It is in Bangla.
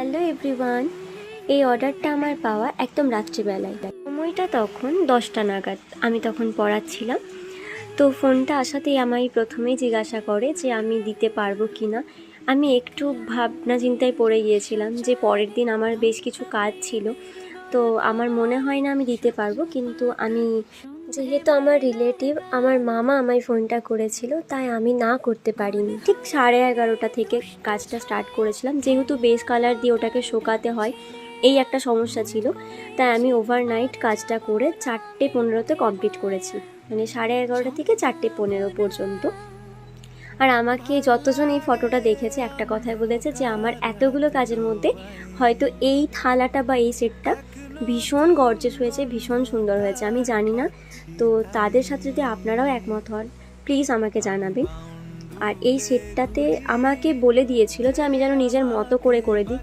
হ্যালো এভরিওয়ান, এই অর্ডারটা আমার পাওয়া একদম রাত্রিবেলায়। সময়টা তখন 10টা নাগাদ। আমি তখন পড়াচ্ছিলাম। তো ফোনটা আসাতেই আমায় প্রথমেই জিজ্ঞাসা করে যে আমি দিতে পারবো কি না। আমি একটু ভাবনা চিন্তায় পড়ে গিয়েছিলাম যে পরের দিন আমার বেশ কিছু কাজ ছিল, তো আমার মনে হয় না আমি দিতে পারবো। কিন্তু যেহেতু আমার রিলেটিভ, আমার মামা আমায় ফোনটা করেছিল, তাই আমি না করতে পারিনি। ঠিক 11:30 থেকে কাজটা স্টার্ট করেছিলাম। যেহেতু বেস কালার দিয়ে ওটাকে শোকাতে হয়, এই একটা সমস্যা ছিল, তাই আমি ওভারনাইট কাজটা করে 4:15-তে কমপ্লিট করেছি। মানে 11:30 থেকে 4:15 পর্যন্ত। আর আমাকে যতজন এই ফটোটা দেখেছে একটা কথাই বলেছে যে আমার এতগুলো কাজের মধ্যে হয়তো এই থালাটা বা এই সেটটা ভীষণ গর্জিয়াস হয়েছে, ভীষণ সুন্দর হয়েছে। আমি জানি না, তো তাদের সাথে যদি আপনারাও একমত হন প্লিজ আমাকে জানাবেন। আর এই সেটটাতে আমাকে বলে দিয়েছিল যে আমি যেন নিজের মতো করে দিই।